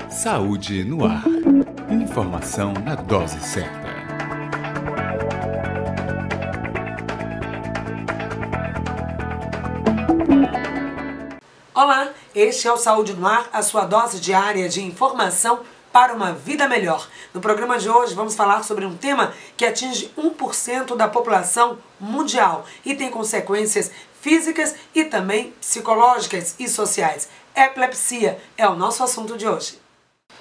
Saúde no ar. Informação na dose certa. Olá, este é o Saúde no Ar, a sua dose diária de informação para uma vida melhor. No programa de hoje vamos falar sobre um tema que atinge 1% da população mundial e tem consequências físicas e também psicológicas e sociais. Epilepsia é o nosso assunto de hoje.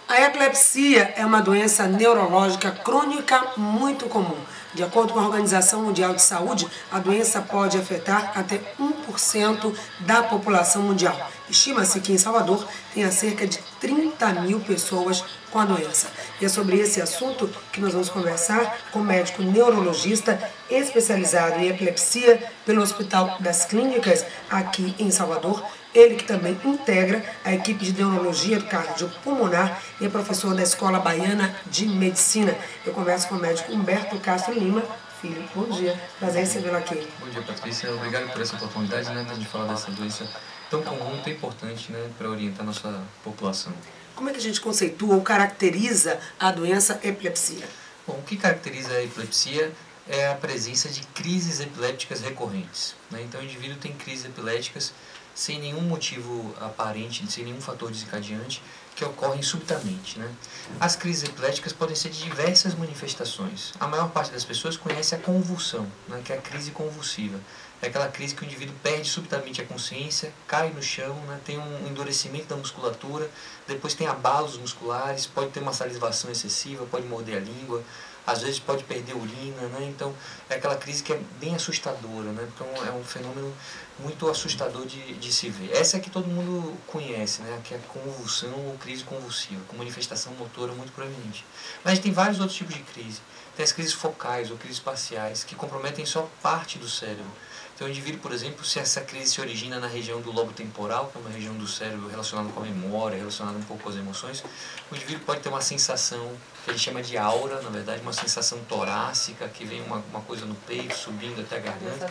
A epilepsia é uma doença neurológica crônica muito comum. De acordo com a Organização Mundial de Saúde, a doença pode afetar até 1% da população mundial. Estima-se que em Salvador tenha cerca de 30 mil pessoas com a doença. E é sobre esse assunto que nós vamos conversar com o médico neurologista especializado em epilepsia pelo Hospital das Clínicas aqui em Salvador. Ele que também integra a equipe de neurologia cardiopulmonar e é professor da Escola Baiana de Medicina. Eu converso com o médico Humberto Castro Lima. Filho, bom dia. Prazer em recebê-lo aqui. Bom dia, Patrícia. Obrigado por essa oportunidade de falar dessa doença tão comum, tão importante para orientar a nossa população. Como é que a gente conceitua ou caracteriza a doença epilepsia? Bom, o que caracteriza a epilepsia é a presença de crises epilépticas recorrentes. Então, o indivíduo tem crises epiléticas sem nenhum motivo aparente, sem nenhum fator desencadeante, que ocorrem subitamente. As crises epiléticas podem ser de diversas manifestações. A maior parte das pessoas conhece a convulsão, que é a crise convulsiva. É aquela crise que o indivíduo perde subitamente a consciência, cai no chão, tem um endurecimento da musculatura, depois tem abalos musculares, pode ter uma salivação excessiva, pode morder a língua, às vezes pode perder urina, então é aquela crise que é bem assustadora, então é um fenômeno muito assustador de se ver. Essa é que todo mundo conhece, que é a convulsão ou crise convulsiva, com manifestação motora muito proeminente. Mas a gente tem vários outros tipos de crise. Tem as crises focais ou crises parciais, que comprometem só parte do cérebro. Então, o indivíduo, por exemplo, se essa crise se origina na região do lobo temporal, que é uma região do cérebro relacionada com a memória, relacionada um pouco com as emoções, o indivíduo pode ter uma sensação que a gente chama de aura, na verdade, uma sensação torácica, que vem uma coisa no peito, subindo até a garganta.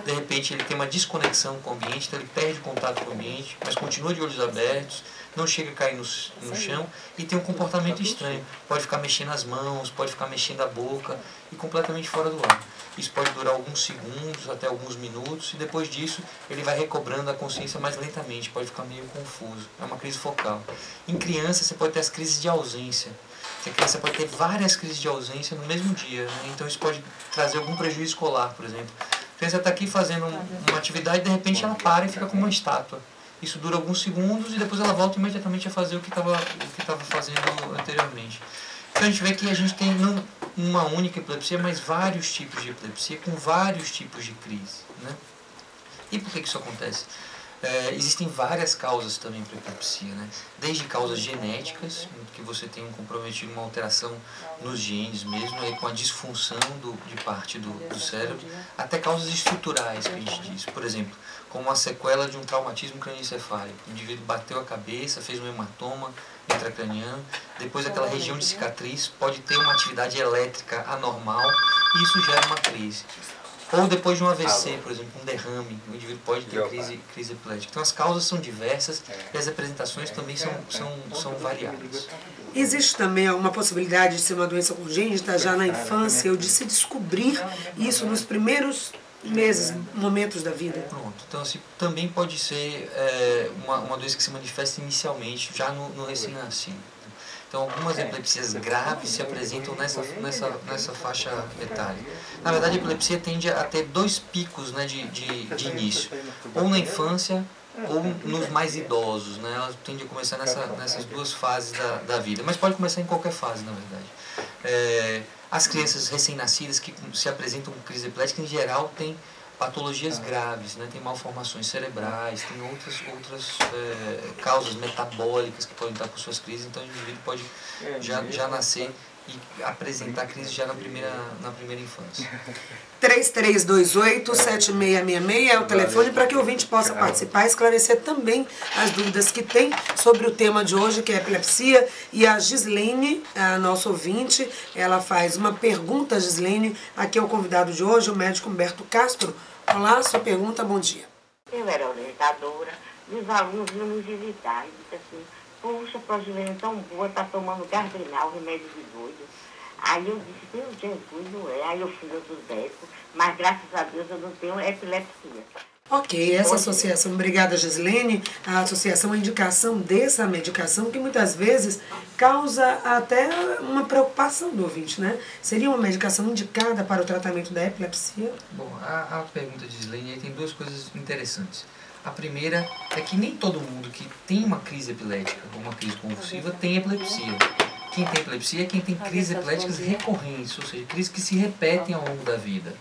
De repente, ele tem uma desconexão com o ambiente, então ele perde contato com o ambiente, mas continua de olhos abertos, não chega a cair no chão e tem um comportamento estranho. Pode ficar mexendo as mãos, pode ficar mexendo a boca e completamente fora do ar. Isso pode durar alguns segundos, até alguns minutos, e depois disso ele vai recobrando a consciência mais lentamente, pode ficar meio confuso. É uma crise focal. Em criança, você pode ter as crises de ausência. A criança pode ter várias crises de ausência no mesmo dia, então isso pode trazer algum prejuízo escolar, por exemplo. A criança está aqui fazendo uma atividade e de repente ela para e fica como uma estátua. Isso dura alguns segundos e depois ela volta imediatamente a fazer o que estava fazendo anteriormente. Então a gente vê que a gente tem não uma única epilepsia, mas vários tipos de epilepsia com vários tipos de crise. E por que isso acontece? Existem várias causas também para a epilepsia, desde causas genéticas, que você tem comprometido uma alteração nos genes mesmo, com a disfunção de parte do cérebro, até causas estruturais, que a gente diz. Por exemplo, como uma sequela de um traumatismo crânioencefálico. O indivíduo bateu a cabeça, fez um hematoma intracraniano, depois aquela região de cicatriz pode ter uma atividade elétrica anormal e isso gera uma crise. Ou depois de um AVC, por exemplo, um derrame, o indivíduo pode ter crise epilética. Então as causas são diversas e as apresentações também são variadas. Existe também uma possibilidade de ser uma doença congênita já na infância ou de se descobrir isso nos primeiros momentos da vida? Pronto, então assim, também pode ser uma doença que se manifesta inicialmente, já no recém-nascido. Então, algumas epilepsias graves se apresentam nessa faixa etária. Na verdade, a epilepsia tende a ter dois picos de início, ou na infância ou nos mais idosos. Ela tende a começar nessas duas fases da vida, mas pode começar em qualquer fase, na verdade. As crianças recém-nascidas que se apresentam com crise epilética, em geral, têm patologias graves, tem malformações cerebrais, tem outras causas metabólicas que podem estar por suas crises, então o indivíduo pode já nascer e apresentar crise já na primeira infância. 3328-7666 é o telefone para que o ouvinte possa participar e esclarecer também as dúvidas que tem sobre o tema de hoje, que é epilepsia. E a Gislene, a nossa ouvinte, ela faz uma pergunta, Gislene, aqui é o convidado de hoje, o médico Humberto Castro. Olá, sua pergunta, bom dia. Eu era orientadora E os alunos vinham me visitar e disse assim, puxa, Progilene é tão boa, tá tomando Gardenal, remédio de doido. Aí eu disse, meu Jesus, não é. Aí eu fui ao médico, mas graças a Deus eu não tenho epilepsia. Ok, essa associação, obrigada Gislene, a associação, a indicação dessa medicação que muitas vezes causa até uma preocupação do ouvinte, né? Seria uma medicação indicada para o tratamento da epilepsia? Bom, a pergunta de Gislene aí tem duas coisas interessantes. A primeira é que nem todo mundo que tem uma crise epilética ou uma crise convulsiva tem epilepsia. Quem tem epilepsia é quem tem crises epiléticas recorrentes, ou seja, crises que se repetem ao longo da vida.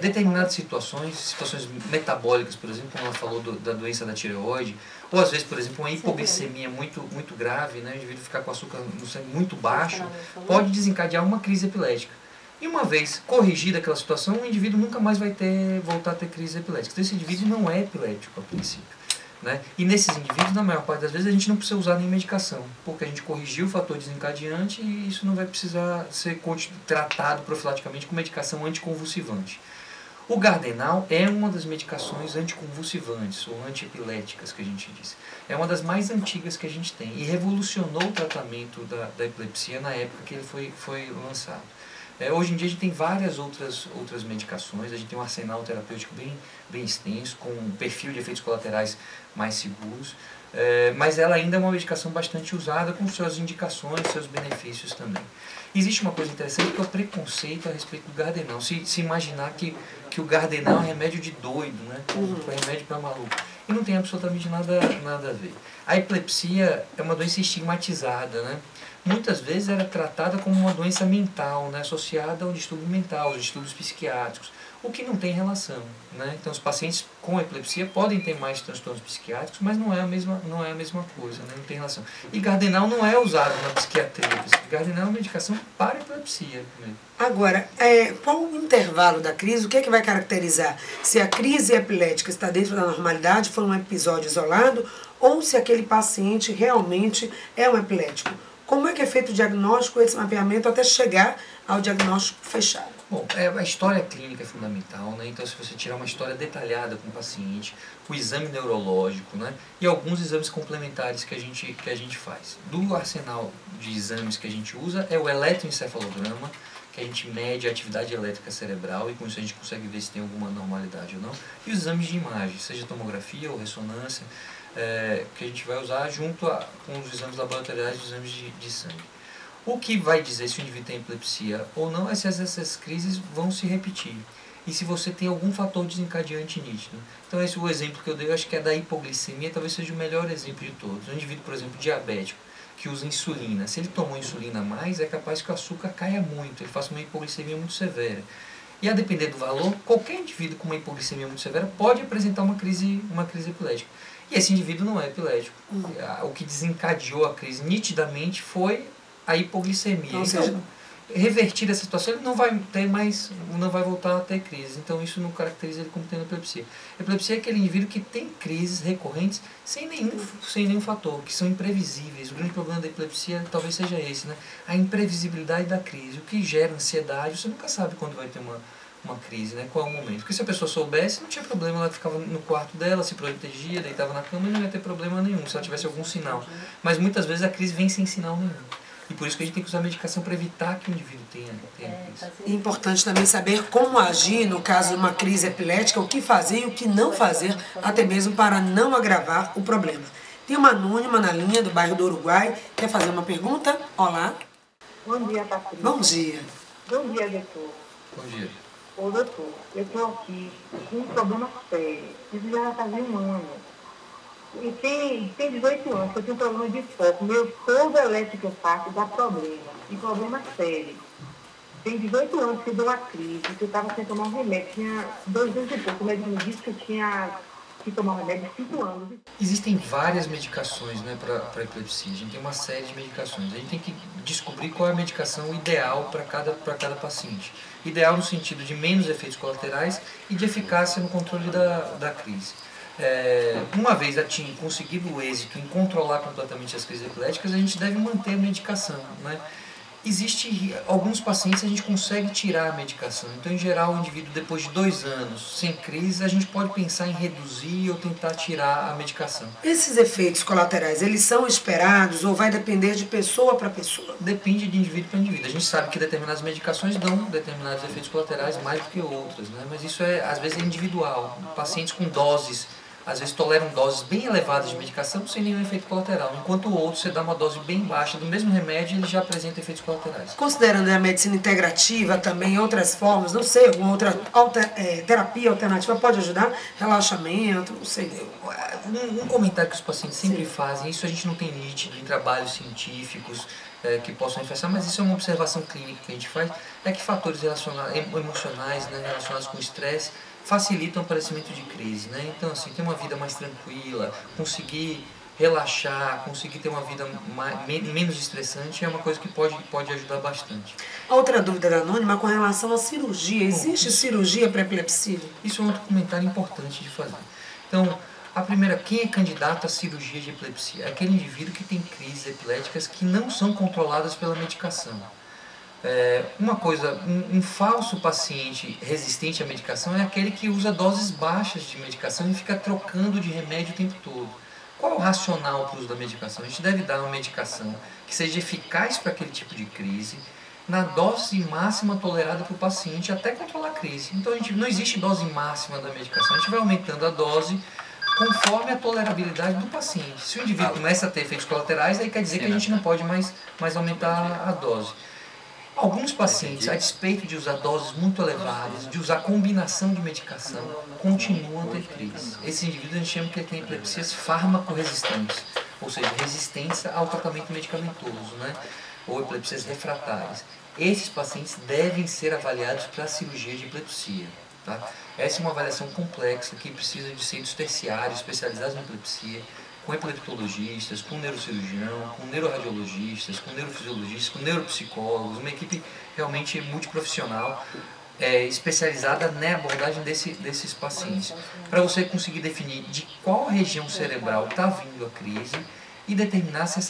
Determinadas situações metabólicas, por exemplo, como ela falou da doença da tireoide, ou às vezes, por exemplo, uma hipoglicemia muito grave, né, o indivíduo ficar com açúcar no sangue muito baixo, pode desencadear uma crise epilética. E uma vez corrigida aquela situação, o indivíduo nunca mais vai voltar a ter crise epilética. Então esse indivíduo não é epilético a princípio. Né? E nesses indivíduos, na maior parte das vezes, a gente não precisa usar nem medicação, porque a gente corrigiu o fator desencadeante e isso não vai precisar ser tratado profilaticamente com medicação anticonvulsivante. O Gardenal é uma das medicações anticonvulsivantes ou antiepiléticas que a gente diz. É uma das mais antigas que a gente tem e revolucionou o tratamento da epilepsia na época que ele foi lançado. Hoje em dia a gente tem várias outras medicações, a gente tem um arsenal terapêutico bem extenso, com um perfil de efeitos colaterais mais seguros, mas ela ainda é uma medicação bastante usada, com suas indicações, seus benefícios também. Existe uma coisa interessante que é o preconceito a respeito do Gardenal. Se imaginar que o Gardenal é remédio de doido, né? É remédio para maluco. E não tem absolutamente nada a ver. A epilepsia é uma doença estigmatizada, né? Muitas vezes era tratada como uma doença mental, né, associada ao distúrbio mental, aos distúrbios psiquiátricos, o que não tem relação. Né? Então os pacientes com epilepsia podem ter mais transtornos psiquiátricos, mas não é a mesma coisa, né? Não tem relação. E Gardenal não é usado na psiquiatria, Gardenal é uma medicação para epilepsia. Agora, qual o intervalo da crise? O que é que vai caracterizar se a crise epilética está dentro da normalidade, foi um episódio isolado, ou se aquele paciente realmente é um epilético? Como é que é feito o diagnóstico, esse mapeamento, até chegar ao diagnóstico fechado? Bom, a história clínica é fundamental, né? Então se você tirar uma história detalhada com o paciente, o exame neurológico, né? E alguns exames complementares que a gente faz. Do arsenal de exames que a gente usa é o eletroencefalograma, que a gente mede a atividade elétrica cerebral e com isso a gente consegue ver se tem alguma anormalidade ou não. E os exames de imagem, seja tomografia ou ressonância, que a gente vai usar junto com os exames laboratoriais e os exames de sangue. O que vai dizer se o indivíduo tem epilepsia ou não é se essas crises vão se repetir e se você tem algum fator desencadeante nítido. Então esse é o exemplo que eu dei, eu acho que é da hipoglicemia, talvez seja o melhor exemplo de todos. Um indivíduo, por exemplo, diabético, que usa insulina, se ele tomou insulina a mais, é capaz que o açúcar caia muito, ele faça uma hipoglicemia muito severa. E a depender do valor, qualquer indivíduo com uma hipoglicemia muito severa pode apresentar uma crise epilética. E esse indivíduo não é epilético. O que desencadeou a crise nitidamente foi a hipoglicemia. Então, revertir essa situação, ele não vai voltar a ter crise. Então isso não caracteriza ele como tendo epilepsia. Epilepsia é aquele indivíduo que tem crises recorrentes sem nenhum fator, que são imprevisíveis. O grande problema da epilepsia talvez seja esse, né? A imprevisibilidade da crise, o que gera ansiedade. Você nunca sabe quando vai ter uma crise, né? Qual é o momento. Porque se a pessoa soubesse, não tinha problema, ela ficava no quarto dela, se protegia, deitava na cama e não ia ter problema nenhum, se ela tivesse algum sinal. Mas muitas vezes a crise vem sem sinal nenhum. E por isso que a gente tem que usar a medicação para evitar que o indivíduo tenha crise. É importante também saber como agir no caso de uma crise epilética, o que fazer e o que não fazer, até mesmo para não agravar o problema. Tem uma anônima na linha do bairro do Uruguai, quer fazer uma pergunta? Olá. Bom dia, Patrícia. Bom dia. Bom dia, doutor. Bom dia. Ô, doutor, eu estou aqui com um problema sério. Isso já fazia um ano. E tem 18 anos que eu tenho problema de foco. Meu fogo elétrico fácil dá problema. E problema sério. Tem 18 anos que deu uma crise, que eu estava sem tomar um remédio. Tinha 2 anos e pouco. O médico me disse que eu tinha que tomar um remédio de 5 anos. Existem várias medicações, né, para epilepsia. A gente tem uma série de medicações. A gente tem que descobrir qual é a medicação ideal para cada paciente. Ideal no sentido de menos efeitos colaterais e de eficácia no controle da crise. Uma vez conseguido o êxito em controlar completamente as crises epiléticas, a gente deve manter a medicação, né? Existe alguns pacientes a gente consegue tirar a medicação. Então, em geral, o indivíduo, depois de 2 anos sem crise, a gente pode pensar em reduzir ou tentar tirar a medicação. Esses efeitos colaterais, eles são esperados ou vai depender de pessoa para pessoa? Depende de indivíduo para indivíduo. A gente sabe que determinadas medicações dão determinados efeitos colaterais mais do que outras, né? Mas isso às vezes é individual. Pacientes com doses, às vezes toleram doses bem elevadas de medicação sem nenhum efeito colateral, enquanto o outro, você dá uma dose bem baixa do mesmo remédio, ele já apresenta efeitos colaterais. Considerando a medicina integrativa também, outras formas, não sei, alguma outra terapia alternativa pode ajudar? Relaxamento, não sei. Um comentário que os pacientes sempre fazem, isso a gente não tem nítido em trabalhos científicos que possam influenciar, mas isso é uma observação clínica que a gente faz, é que fatores emocionais, né, relacionados com estresse, facilitam o aparecimento de crise, né? Então, assim, ter uma vida mais tranquila, conseguir relaxar, conseguir ter uma vida menos estressante é uma coisa que pode ajudar bastante. Outra dúvida da anônima com relação à cirurgia. Existe cirurgia para epilepsia? Isso é um outro comentário importante de fazer. Então, a primeira, quem é candidato à cirurgia de epilepsia? É aquele indivíduo que tem crises epiléticas que não são controladas pela medicação. Um falso paciente resistente à medicação é aquele que usa doses baixas de medicação e fica trocando de remédio o tempo todo. Qual é o racional para o uso da medicação? A gente deve dar uma medicação que seja eficaz para aquele tipo de crise, na dose máxima tolerada para o paciente até controlar a crise. Então não existe dose máxima da medicação, a gente vai aumentando a dose conforme a tolerabilidade do paciente. Se o indivíduo começa a ter efeitos colaterais, aí quer dizer que a gente não pode mais aumentar a dose. Alguns pacientes, a despeito de usar doses muito elevadas, de usar combinação de medicação, continuam a ter crise. Esse indivíduo a gente chama que ele tem epilepsias farmacoresistentes, ou seja, resistência ao tratamento medicamentoso, né? Ou epilepsias refratárias. Esses pacientes devem ser avaliados para a cirurgia de epilepsia. Tá? Essa é uma avaliação complexa que precisa de centros terciários especializados em epilepsia, com epileptologistas, com neurocirurgião, com neuroradiologistas, com neurofisiologistas, com neuropsicólogos, uma equipe realmente multiprofissional, especializada na abordagem desses pacientes, para você conseguir definir de qual região cerebral está vindo a crise e determinar se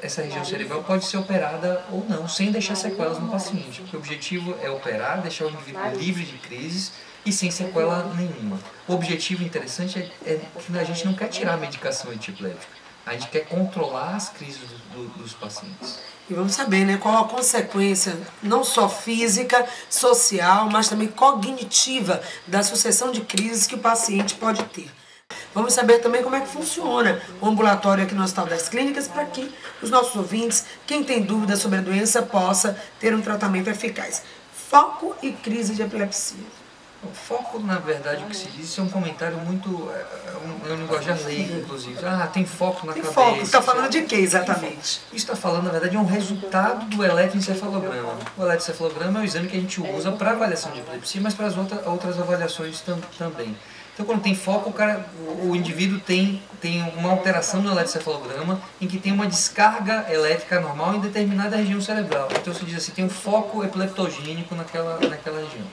essa região cerebral pode ser operada ou não, sem deixar sequelas no paciente, porque o objetivo é operar, deixar o indivíduo livre de crises e sem sequela nenhuma. O objetivo interessante é que a gente não quer tirar a medicação antiepilética, a gente quer controlar as crises dos pacientes. E vamos saber, né, qual a consequência, não só física, social, mas também cognitiva da sucessão de crises que o paciente pode ter. Vamos saber também como é que funciona o ambulatório aqui no Hospital das Clínicas para que os nossos ouvintes, quem tem dúvidas sobre a doença, possa ter um tratamento eficaz. Foco e crise de epilepsia. O foco, na verdade, o que se diz é um comentário muito... é um linguajar leigo, inclusive. Tem foco na cabeça. Tem foco. Está falando de quê, exatamente? Isso está falando, na verdade, é um resultado do eletroencefalograma. O eletroencefalograma é o exame que a gente usa para avaliação de epilepsia, mas para as outras avaliações também. Então, quando tem foco, o indivíduo tem uma alteração no eletroencefalograma em que tem uma descarga elétrica normal em determinada região cerebral. Então, se diz assim, tem um foco epileptogênico naquela região.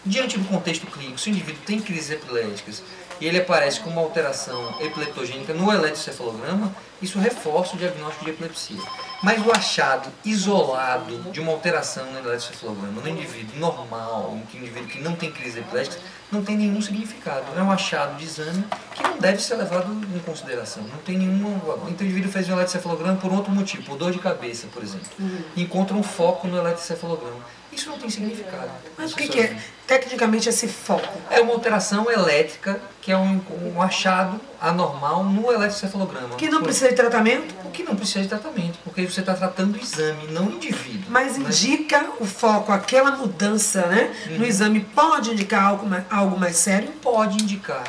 Diante do contexto clínico, se o indivíduo tem crises epiléticas e ele aparece com uma alteração epileptogênica no eletroencefalograma, isso reforça o diagnóstico de epilepsia. Mas o achado isolado de uma alteração no eletroencefalograma no indivíduo normal, um indivíduo que não tem crises epiléticas, não tem nenhum significado. É um achado de exame que não deve ser levado em consideração. Não tem nenhuma... Então o indivíduo fez um eletroencefalograma por outro motivo, por dor de cabeça, por exemplo. E encontra um foco no eletroencefalograma. Isso não tem significado. Mas o que é tecnicamente esse foco? É uma alteração elétrica, que é um achado anormal no eletroencefalograma. Que não precisa de tratamento? Que não precisa de tratamento, porque você está tratando o exame, não o indivíduo. Mas indica o foco, aquela mudança, né? No exame pode indicar algo mais sério? Pode indicar,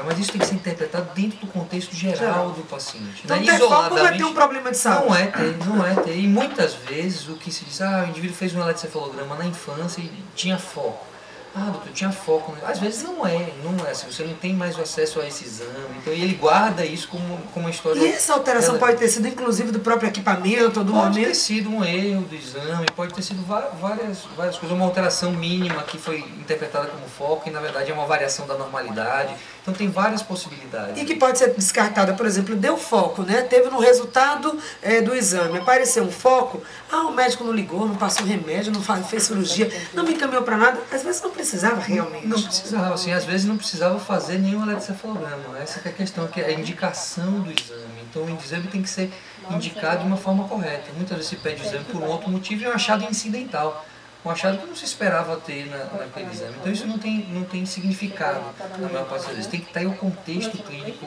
mas isso tem que ser interpretado dentro do contexto geral do paciente. Então, ter foco não é ter um problema de saúde. Não é ter. E muitas vezes o que se diz, o indivíduo fez um eletroencefalograma na infância e tinha foco. Ah, doutor, tinha foco. Às vezes não é assim, você não tem mais o acesso a esse exame, então ele guarda isso como uma história... E essa alteração pode ter sido inclusive do próprio equipamento ou do momento? Pode ter sido um erro do exame, pode ter sido várias coisas, uma alteração mínima que foi interpretada como foco e na verdade é uma variação da normalidade, então tem várias possibilidades. E que pode ser descartada, por exemplo, deu foco, né? Teve no resultado do exame, apareceu um foco, o médico não ligou, não passou remédio, não fez cirurgia, não me encaminhou para nada, às vezes não precisava realmente. Não precisava, assim, às vezes não precisava fazer nenhum eletrocefalograma, essa que é a questão, que é a indicação do exame. Então o exame tem que ser indicado de uma forma correta. Muitas vezes se pede o exame por um outro motivo e é um achado incidental. Um achado que não se esperava ter naquele exame. Então isso não tem significado na maior parte das vezes. Tem que ter o contexto clínico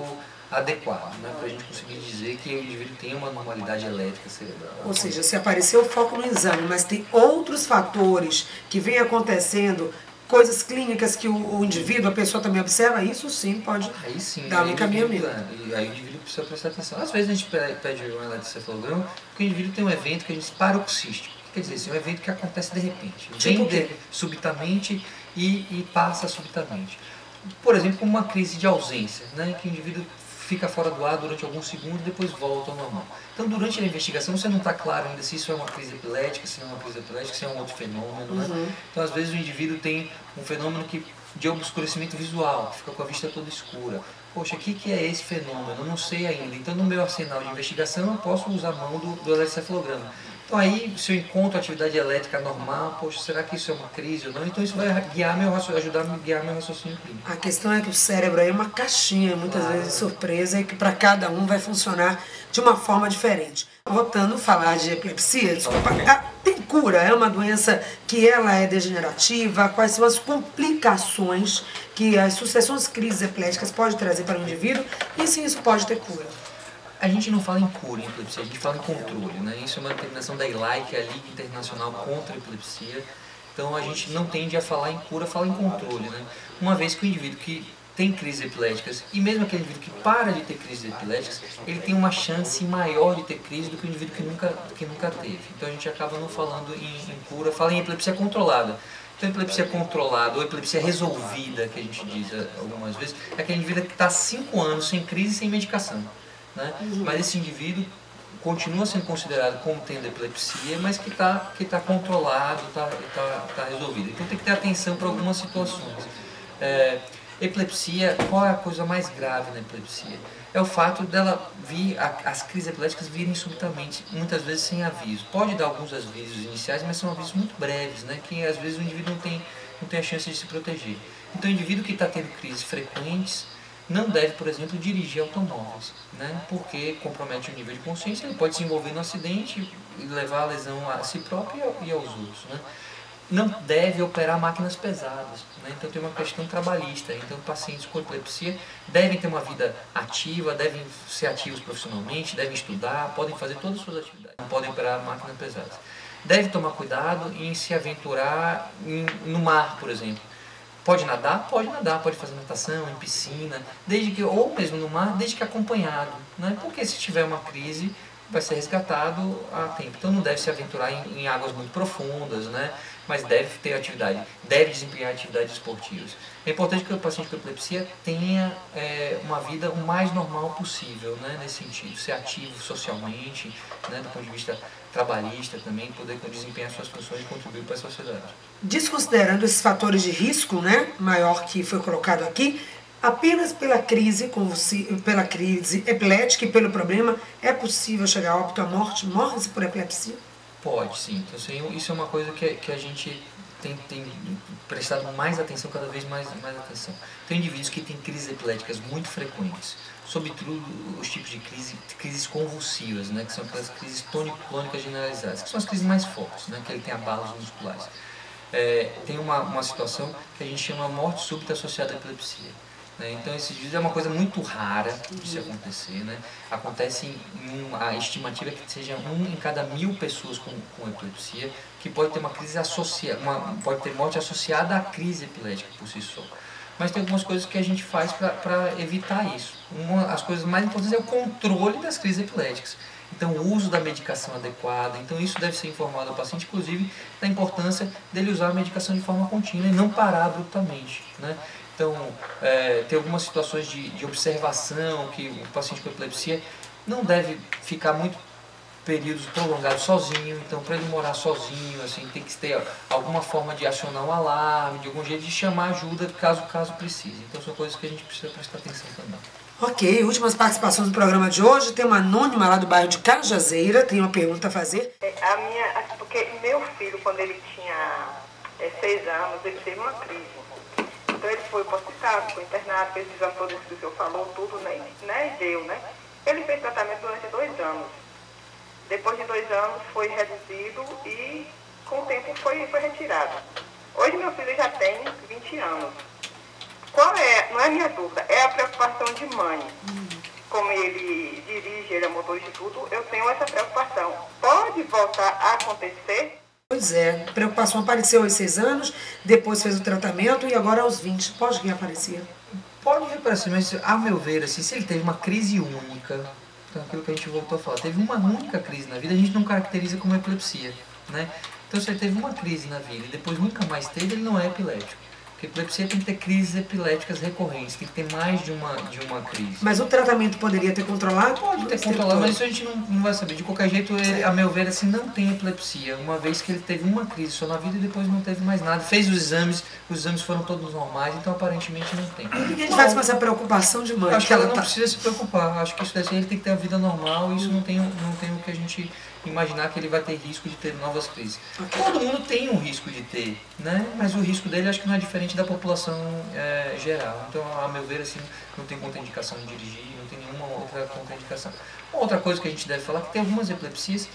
adequado, né, para a gente conseguir dizer que o indivíduo tem uma normalidade elétrica cerebral. Ou seja, se apareceu o foco no exame, mas tem outros fatores que vêm acontecendo, coisas clínicas que o indivíduo, a pessoa também observa, isso sim pode dar um encaminhamento. Aí o indivíduo precisa prestar atenção. Às vezes a gente pede um eletrocefalograma porque o indivíduo tem um evento que a gente diz paroxístico. Quer dizer, esse é um evento que acontece de repente. Vem subitamente e passa subitamente. Por exemplo, como uma crise de ausência, né, que o indivíduo fica fora do ar durante alguns segundos e depois volta ao normal. Então, durante a investigação, você não está claro ainda se isso é uma crise epilética, se não é uma crise epilética, se é um outro fenômeno. Né? Então, às vezes, o indivíduo tem um fenômeno de obscurecimento visual, que fica com a vista toda escura. Poxa, o que é esse fenômeno? Eu não sei ainda. Então, no meu arsenal de investigação, eu posso usar a mão do eletrocefalograma. Então aí, se eu encontro atividade elétrica normal, poxa, será que isso é uma crise ou não? Então isso vai ajudar a me guiar meu raciocínio clínico. A questão é que o cérebro aí é uma caixinha, muitas vezes de surpresa, e que para cada um vai funcionar de uma forma diferente. Voltando a falar de epilepsia, desculpa, tem cura? É uma doença que ela é degenerativa? Quais são as complicações que as sucessões de crises epiléticas podem trazer para o indivíduo? E se isso pode ter cura? A gente não fala em cura em epilepsia, a gente fala em controle, né? Isso é uma determinação da ILAI, que é a Liga Internacional contra a Epilepsia. Então a gente não tende a falar em cura, fala em controle, né? Uma vez que o indivíduo que tem crises epiléticas, e mesmo aquele indivíduo que para de ter crises epiléticas, ele tem uma chance maior de ter crise do que o indivíduo que nunca teve. Então a gente acaba não falando em cura, fala em epilepsia controlada. Então, epilepsia controlada ou epilepsia resolvida, que a gente diz algumas vezes, é aquele indivíduo que está há 5 anos sem crise e sem medicação. Né? Mas esse indivíduo continua sendo considerado como tendo epilepsia, mas que tá controlado, está resolvido. Então tem que ter atenção para algumas situações. Epilepsia, qual é a coisa mais grave na epilepsia? É o fato dela vir, as crises epiléticas virem subitamente, muitas vezes sem aviso. Pode dar alguns avisos iniciais, mas são avisos muito breves, né? Que às vezes o indivíduo não tem a chance de se proteger. Então o indivíduo que está tendo crises frequentes não deve, por exemplo, dirigir automóveis, né? Porque compromete o nível de consciência, ele pode se envolver no acidente e levar a lesão a si próprio e aos outros, né? Não deve operar máquinas pesadas, né? Então tem uma questão trabalhista. Então pacientes com epilepsia devem ter uma vida ativa, devem ser ativos profissionalmente, devem estudar, podem fazer todas as suas atividades, não podem operar máquinas pesadas. Deve tomar cuidado em se aventurar no mar, por exemplo. Pode nadar, pode fazer natação em piscina, ou mesmo no mar, desde que acompanhado, né? Porque se tiver uma crise, vai ser resgatado a tempo. Então não deve se aventurar em águas muito profundas, né? Mas deve ter atividade, deve desempenhar atividades esportivas. É importante que o paciente com epilepsia tenha uma vida o mais normal possível, né? Nesse sentido, ser ativo socialmente, né? Do ponto de vista trabalhista também, poder desempenhar suas funções e contribuir para a sociedade. Desconsiderando esses fatores de risco, né, maior que foi colocado aqui, apenas pela crise epilética e pelo problema, é possível chegar a óbito, à morte? Morre-se por epilepsia? Pode, sim. Então, isso é uma coisa que a gente tem prestado mais atenção, cada vez mais atenção. Tem indivíduos que têm crises epiléticas muito frequentes, sobretudo os tipos de crises convulsivas, né, que são aquelas crises tônico-clônicas generalizadas, que são as crises mais fortes, né, que ele tem abalos musculares. Tem uma situação que a gente chama morte súbita associada à epilepsia. Né? Então, esses dias é uma coisa muito rara de se acontecer. Né? Acontece a estimativa é que seja 1 em cada 1000 pessoas com epilepsia que pode ter uma crise pode ter morte associada à crise epilética por si só. mas tem algumas coisas que a gente faz para evitar isso. As coisas mais importantes é o controle das crises epiléticas. Então, o uso da medicação adequada. Então, isso deve ser informado ao paciente, inclusive, da importância dele usar a medicação de forma contínua e não parar abruptamente, né? Então, tem algumas situações de observação que o paciente com epilepsia não deve ficar muito períodos prolongados sozinho. Então, para ele morar sozinho, assim, tem que ter alguma forma de acionar um alarme, de algum jeito de chamar ajuda caso precise. Então, são coisas que a gente precisa prestar atenção também. Ok, últimas participações do programa de hoje. Tem uma anônima lá do bairro de Cajazeira, tem uma pergunta a fazer. Porque meu filho, quando ele tinha 6 anos, ele teve uma crise. Então ele foi para o hospital, foi internado, fez o exame todo isso que o senhor falou, tudo, né? E deu, né? Ele fez tratamento durante 2 anos. Depois de 2 anos foi reduzido e com o tempo foi retirado. Hoje meu filho já tem 20 anos. Não é a minha dúvida, é a preocupação de mãe. Como ele dirige, ele é motorista e tudo, eu tenho essa preocupação. Pode voltar a acontecer? Pois é, a preocupação apareceu aos 6 anos, depois fez o tratamento e agora aos 20. Pode reaparecer? Pode reaparecer, mas a meu ver, assim, se ele teve uma crise única, então aquilo que a gente voltou a falar, teve uma única crise na vida, a gente não caracteriza como epilepsia, né? Então se ele teve uma crise na vida e depois nunca mais teve, ele não é epilético. Porque epilepsia tem que ter crises epiléticas recorrentes, tem que ter mais de uma crise. Mas o tratamento poderia ter controlado? Pode ter controlado, mas isso a gente não vai saber. De qualquer jeito, ele, a meu ver, assim, não tem epilepsia, uma vez que ele teve uma crise só na vida e depois não teve mais nada. Fez os exames foram todos normais, então aparentemente não tem. O que a gente faz com essa preocupação de mãe? Acho que ela não precisa se preocupar, acho que isso daí ele tem que ter a vida normal e isso não tem o que a gente imaginar que ele vai ter risco de ter novas crises. Okay. Todo mundo tem um risco de ter, né? Mas o risco dele acho que não é diferente da população geral. Então, a meu ver, assim, não tem contraindicação de dirigir, não tem nenhuma outra contraindicação. Uma outra coisa que a gente deve falar é que tem algumas epilepsias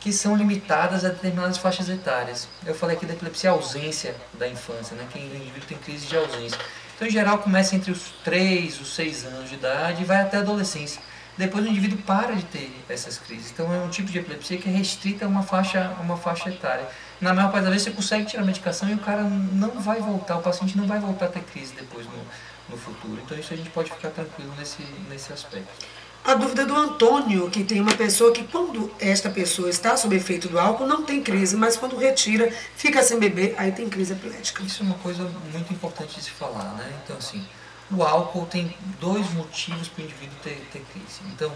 que são limitadas a determinadas faixas etárias. Eu falei aqui da epilepsia ausência da infância, né? Que o indivíduo tem crise de ausência. Então, em geral, começa entre os 3, os 6 anos de idade e vai até a adolescência. Depois o indivíduo para de ter essas crises. Então é um tipo de epilepsia que é restrita a uma faixa etária. Na maior parte das vezes você consegue tirar a medicação e o cara não vai voltar, o paciente não vai voltar a ter crise depois no futuro. Então isso a gente pode ficar tranquilo nesse aspecto. A dúvida do Antônio, que tem uma pessoa que quando esta pessoa está sob efeito do álcool não tem crise, mas quando retira, fica sem beber, aí tem crise epilética. Isso é uma coisa muito importante de se falar, né? Então assim, o álcool tem 2 motivos para o indivíduo ter crise. Então,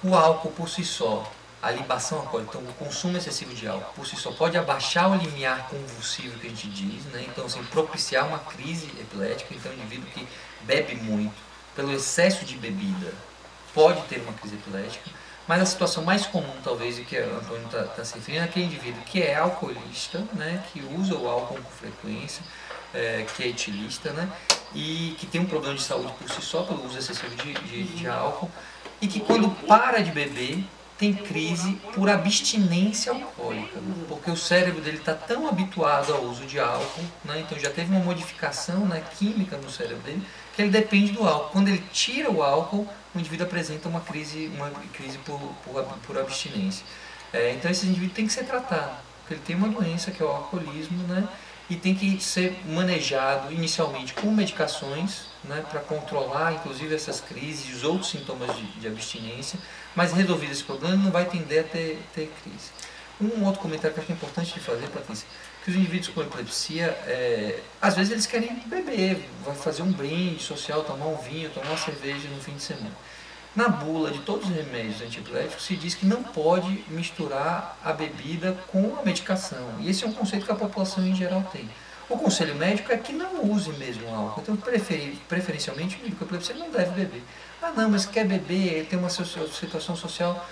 o álcool por si só, a libação alcoólica, então o consumo excessivo de álcool por si só pode abaixar o limiar convulsivo que a gente diz, né? Então, assim, propiciar uma crise epilética. Então, o indivíduo que bebe muito, pelo excesso de bebida, pode ter uma crise epilética. Mas a situação mais comum, talvez, e que o Antônio está se referindo, é aquele indivíduo que é alcoolista, né? Que usa o álcool com frequência, que é etilista, né? E que tem um problema de saúde por si só, pelo uso excessivo de álcool, e que quando para de beber, tem crise por abstinência alcoólica, porque o cérebro dele está tão habituado ao uso de álcool, né? Então já teve uma modificação, né, química no cérebro dele, que ele depende do álcool. Quando ele tira o álcool, o indivíduo apresenta uma crise por abstinência. Então esse indivíduo tem que ser tratado, porque ele tem uma doença que é o alcoolismo, né? E tem que ser manejado inicialmente com medicações, né, para controlar inclusive essas crises e os outros sintomas de abstinência, mas resolvido esse problema ele não vai tender a ter crise. Um outro comentário que eu acho importante de fazer, Patrícia, que os indivíduos com epilepsia, às vezes eles querem beber, vai fazer um brinde social, tomar um vinho, tomar uma cerveja no fim de semana. Na bula de todos os remédios antiepiléticos se diz que não pode misturar a bebida com a medicação. E esse é um conceito que a população em geral tem. O conselho médico é que não use mesmo álcool. Então, preferencialmente, o indivíduo com epilepsia não deve beber. Ah, não, mas quer beber, ele tem uma situação social.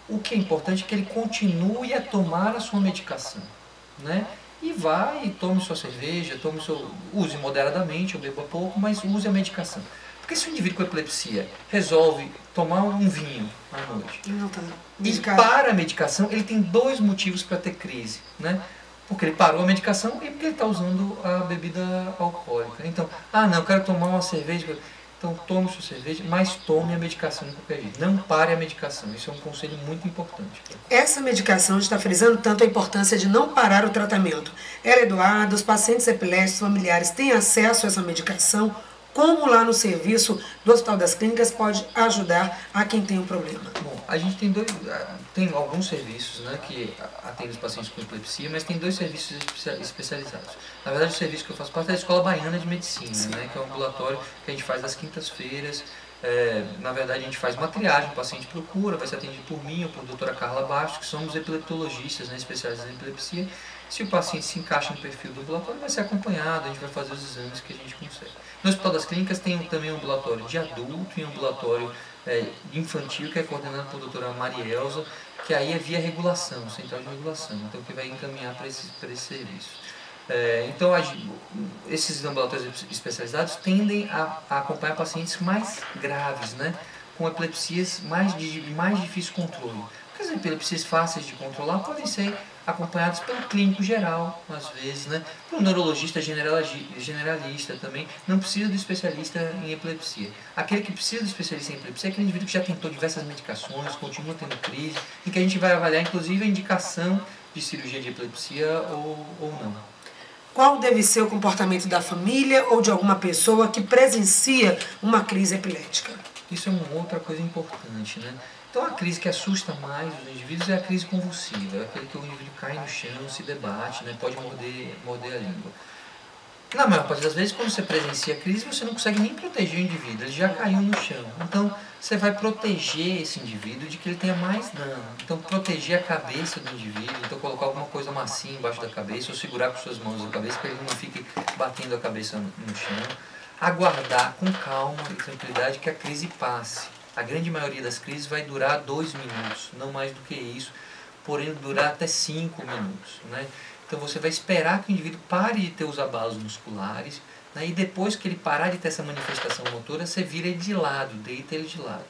O que é importante é que ele continue a tomar a sua medicação, né? E vá e tome sua cerveja, use moderadamente, ou beba pouco, mas use a medicação. Porque se o indivíduo com epilepsia resolve tomar um vinho à noite e para a medicação, ele tem 2 motivos para ter crise, né? Porque ele parou a medicação e porque ele está usando a bebida alcoólica. Então, não, eu quero tomar uma cerveja. Então tome sua cerveja, mas tome a medicação de qualquer jeito. Não pare a medicação, isso é um conselho muito importante. Essa medicação está frisando tanto a importância de não parar o tratamento. Ela é doada, os pacientes epiléticos familiares têm acesso a essa medicação. como lá no serviço do Hospital das Clínicas pode ajudar a quem tem um problema? Bom, a gente tem alguns serviços, né, que atendem os pacientes com epilepsia, mas tem 2 serviços especializados. Na verdade, o serviço que eu faço parte é a Escola Baiana de Medicina, né, que é um ambulatório que a gente faz às quintas-feiras. Na verdade, a gente faz uma triagem, o paciente procura, vai ser atendido por mim ou por doutora Carla Bastos, que somos epileptologistas, né, especialistas em epilepsia. Se o paciente se encaixa no perfil do ambulatório, vai ser acompanhado, a gente vai fazer os exames que a gente consegue. No Hospital das Clínicas tem também um ambulatório de adulto e um ambulatório infantil, que é coordenado por doutora Marielza, que aí é via regulação, central de regulação, então que vai encaminhar para esse serviço. Então, esses ambulatórios especializados tendem a acompanhar pacientes mais graves, né, com epilepsias de mais difícil controle. Porque as epilepsias fáceis de controlar podem ser acompanhadas pelo clínico geral, às vezes, né, por um neurologista generalista também. Não precisa do especialista em epilepsia. Aquele que precisa do especialista em epilepsia é aquele indivíduo que já tentou diversas medicações, continua tendo crise, e que a gente vai avaliar, inclusive, a indicação de cirurgia de epilepsia ou não. Qual deve ser o comportamento da família ou de alguma pessoa que presencia uma crise epilética? Isso é uma outra coisa importante, né? Então, a crise que assusta mais os indivíduos é a crise convulsiva, é aquele que o indivíduo cai no chão, se debate, né? Pode morder a língua. Na maior parte das vezes, quando você presencia a crise, você não consegue nem proteger o indivíduo, ele já caiu no chão. Então, você vai proteger esse indivíduo de que ele tenha mais dano. Então, proteger a cabeça do indivíduo, então colocar alguma coisa macia embaixo da cabeça, ou segurar com suas mãos a cabeça, para ele não fique batendo a cabeça no chão. Aguardar com calma e tranquilidade que a crise passe. A grande maioria das crises vai durar 2 minutos, não mais do que isso, porém durar até 5 minutos, né? Então você vai esperar que o indivíduo pare de ter os abalos musculares, né? E depois que ele parar de ter essa manifestação motora, você vira ele de lado, deita ele de lado.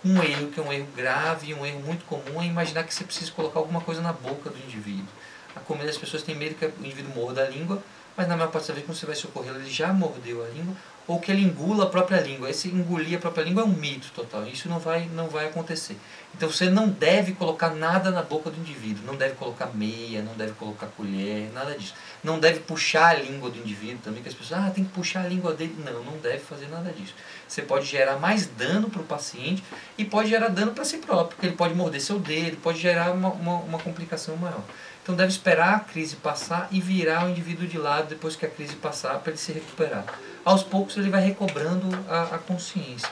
Um erro que é um erro grave, um erro muito comum, é imaginar que você precisa colocar alguma coisa na boca do indivíduo. A maioria das pessoas tem medo que o indivíduo morda a língua, mas na maior parte das vezes, quando você vai socorrê-lo, ele já mordeu a língua, ou que ele engula a própria língua. Esse engolir a própria língua é um mito total, isso não vai acontecer. Então você não deve colocar nada na boca do indivíduo, não deve colocar meia, não deve colocar colher, nada disso. Não deve puxar a língua do indivíduo também, que as pessoas, tem que puxar a língua dele. Não deve fazer nada disso. Você pode gerar mais dano para o paciente e pode gerar dano para si próprio, porque ele pode morder seu dedo, pode gerar uma complicação maior. Então deve esperar a crise passar e virar o indivíduo de lado depois que a crise passar para ele se recuperar. Aos poucos ele vai recobrando a consciência.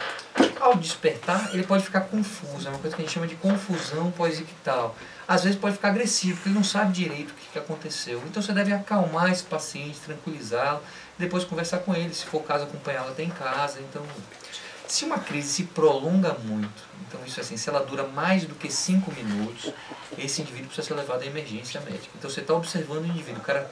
Ao despertar, ele pode ficar confuso, é uma coisa que a gente chama de confusão pós-ictal. Às vezes pode ficar agressivo, porque ele não sabe direito o que aconteceu. Então você deve acalmar esse paciente, tranquilizá-lo, depois conversar com ele, se for o caso acompanhá-lo até em casa. Então, se uma crise se prolonga muito, então isso assim, se ela dura mais do que 5 minutos, esse indivíduo precisa ser levado à emergência médica. Então você está observando o indivíduo, o cara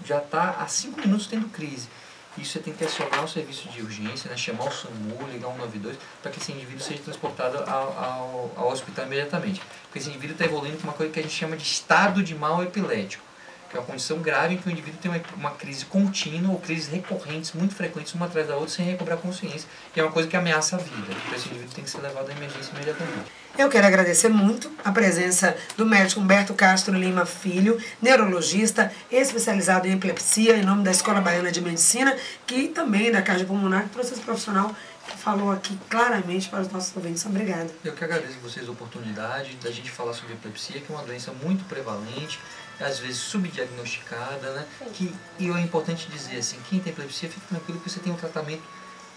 já está há 5 minutos tendo crise. Isso você tem que acionar o serviço de urgência, né, chamar o SAMU, ligar 192, para que esse indivíduo seja transportado ao hospital imediatamente. Porque esse indivíduo está evoluindo com uma coisa que a gente chama de estado de mal epilético, que é uma condição grave em que o indivíduo tem uma crise contínua ou crises recorrentes, muito frequentes, uma atrás da outra, sem recobrar a consciência, e é uma coisa que ameaça a vida. Então esse indivíduo tem que ser levado à emergência imediatamente. Eu quero agradecer muito a presença do médico Humberto Castro Lima Filho, neurologista, especializado em epilepsia, em nome da Escola Baiana de Medicina, que também da Cardiopulmonar, que trouxe esse profissional que falou aqui claramente para os nossos ouvintes. Obrigada. Eu que agradeço a vocês a oportunidade da gente falar sobre epilepsia, que é uma doença muito prevalente, às vezes subdiagnosticada, né? E é importante dizer assim, quem tem epilepsia, fique tranquilo que você tem um tratamento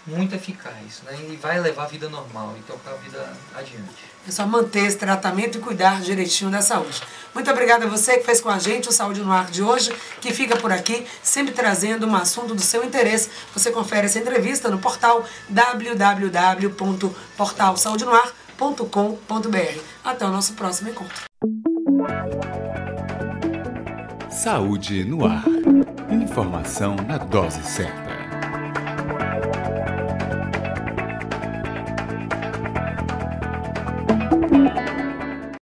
muito eficaz, né? E vai levar a vida normal e tocar a vida adiante. É só manter esse tratamento e cuidar direitinho da saúde. Muito obrigada a você que fez com a gente o Saúde no Ar de hoje, que fica por aqui, sempre trazendo um assunto do seu interesse. Você confere essa entrevista no portal www.portalsaudenoar.com.br. Até o nosso próximo encontro. Saúde no Ar. Informação na dose certa.